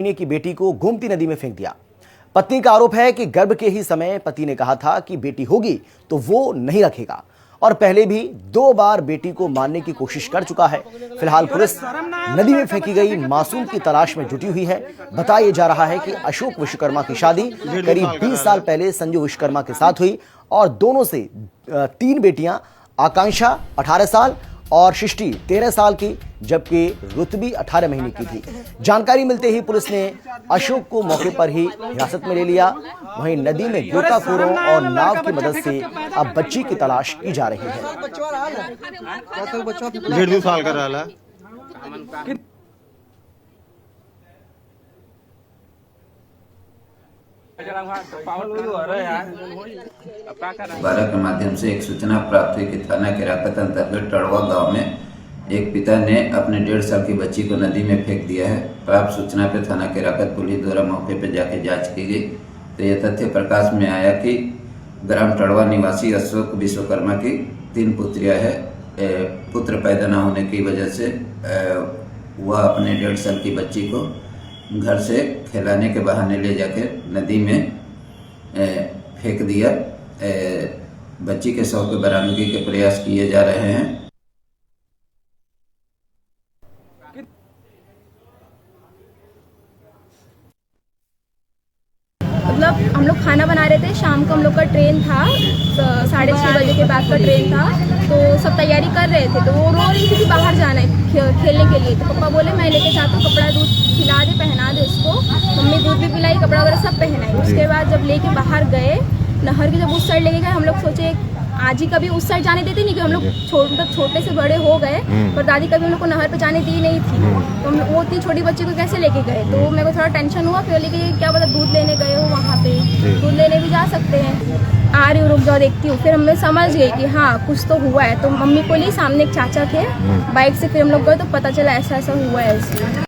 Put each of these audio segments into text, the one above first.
की बेटी को गोमती नदी में फेंक दिया। पत्नी का आरोप है कि गर्भ के ही समय पति ने कहा था कि बेटी होगी तो वो नहीं रखेगा और पहले भी 2 बार बेटी को मारने की कोशिश कर चुका है। फिलहाल पुलिस नदी में फेंकी गई मासूम की तलाश में जुटी हुई है। बताया जा रहा है कि अशोक विश्वकर्मा की शादी करीब 20 साल पहले संजू विश्वकर्मा के साथ हुई और दोनों से 3 बेटियां आकांक्षा 18 साल और सृष्टि 13 साल की, जबकि रुतबी 18 महीने की थी। जानकारी मिलते ही पुलिस ने अशोक को मौके पर ही हिरासत में ले लिया। वहीं नदी में गोताखोरों और नाव की मदद से अब बच्ची की तलाश की जा रही है। 1.5 साल का रहा। बारह के माध्यम से एक सूचना प्राप्त हुई कि थाना केराकत अंतर्गत टड़वा गांव में एक पिता ने अपने 1.5 साल की बच्ची को नदी में फेंक दिया है। प्राप्त सूचना पर थाना केराकत पुलिस द्वारा मौके पर जाकर जांच की गई तो यह तथ्य प्रकाश में आया कि ग्राम टड़वा निवासी अशोक विश्वकर्मा की 3 पुत्रियां है। पुत्र पैदा न होने की वजह से वह अपने 1.5 साल की बच्ची को घर से खिलाने के बहाने ले जाकर नदी में फेंक दिया। बच्ची के शव के बरामदगी के प्रयास किए जा रहे हैं। मतलब हम लोग खाना बना रहे थे, शाम को हम लोग का ट्रेन था, 6:30 बजे के बाद का ट्रेन था, तो सब तैयारी कर रहे थे। तो वो रो रही थी कि बाहर जाना है खेलने के लिए। तो पापा बोले मैं लेके जाता हूँ, कपड़ा दूध खिला दे, पहना दे उसको। मम्मी दूध भी पिलाई, कपड़ा वगैरह सब पहनाई। उसके बाद जब लेके बाहर गए, नहर के जब उस साइड लेके गए, हम लोग सोचे आज ही कभी उस साइड जाने देते नहीं कि हम लोग छोटे से बड़े हो गए, पर दादी कभी हम लोग को नहर पे जाने दी नहीं थी। तो हम वो इतनी छोटी बच्ची को कैसे लेके गए, तो मेरे को थोड़ा टेंशन हुआ। फिर लेके क्या पता दूध लेने गए हो, वहाँ पे दूध लेने भी जा सकते हैं। आ रही हूँ, रुक जाओ देखती हूँ। फिर हमें समझ गई कि हाँ कुछ तो हुआ है। तो मम्मी को लिए सामने एक चाचा थे बाइक से, फिर हम लोग गए तो पता चला ऐसा ऐसा हुआ है इसमें।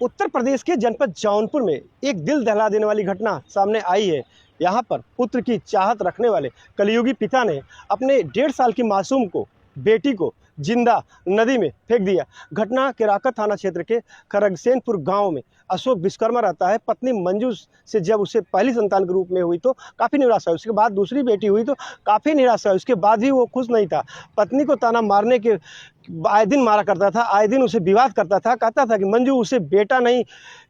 उत्तर प्रदेश के जनपद जौनपुर में एक दिल दहला देने वाली घटना सामने आई है। यहाँ पर पुत्र की चाहत रखने वाले कलयुगी पिता ने अपने 1.5 साल की मासूम को, बेटी को जिंदा नदी में फेंक दिया। घटना केराकत थाना क्षेत्र के खरगसेनपुर गांव में अशोक विश्वकर्मा रहता है। पत्नी मंजू से जब उसे पहली संतान के रूप में हुई तो काफ़ी निराशा हुई। उसके बाद दूसरी बेटी हुई तो काफ़ी निराशा हुई। उसके बाद भी वो खुश नहीं था। पत्नी को ताना मारने के आए दिन मारा करता था, आए दिन उसे विवाद करता था, कहता था कि मंजू उसे बेटा नहीं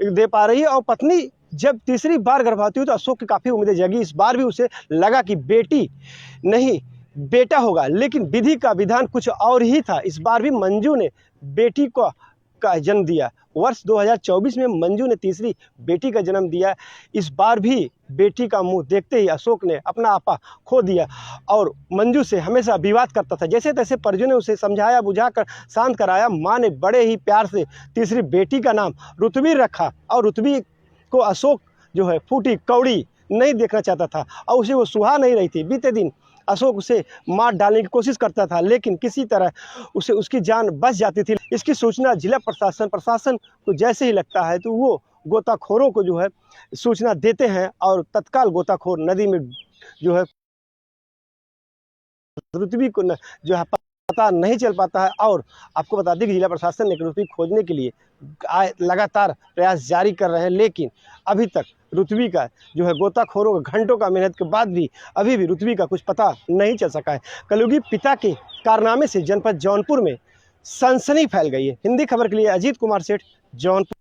दे पा रही है। और पत्नी जब तीसरी बार गर्भवती हुई तो अशोक की काफ़ी उम्मीदें जगी। इस बार भी उसे लगा कि बेटी नहीं बेटा होगा, लेकिन विधि का विधान कुछ और ही था। इस बार भी मंजू ने बेटी का जन्म दिया। वर्ष 2024 में मंजू ने तीसरी बेटी का जन्म दिया। इस बार भी बेटी का मुंह देखते ही अशोक ने अपना आपा खो दिया और मंजू से हमेशा विवाद करता था। जैसे तैसे परिजनों ने उसे समझाया, बुझाकर शांत कराया। माँ ने बड़े ही प्यार से तीसरी बेटी का नाम रुतबी रखा और रुतबी को अशोक जो है फूटी कौड़ी नहीं देखना चाहता था और उसे वो सुहा नहीं रही थी। बीते दिन अशोक उसे मार डालने की कोशिश करता था, लेकिन किसी तरह उसे उसकी जान बच जाती थी। इसकी सूचना जिला प्रशासन को जैसे ही लगता है तो वो गोताखोरों को जो है सूचना देते हैं और तत्काल गोताखोर नदी में जो है रुतबी को जो है पता नहीं चल पाता है। और आपको बता दें कि जिला प्रशासन ने रुतबी खोजने के लिए लगातार प्रयास जारी कर रहे हैं, लेकिन अभी तक रुतबी का जो है गोताखोरों का घंटों का मेहनत के बाद भी अभी भी रुतबी का कुछ पता नहीं चल सका है। कलयुगी पिता के कारनामे से जनपद जौनपुर में सनसनी फैल गई है। हिंदी खबर के लिए अजीत कुमार सेठ, जौनपुर।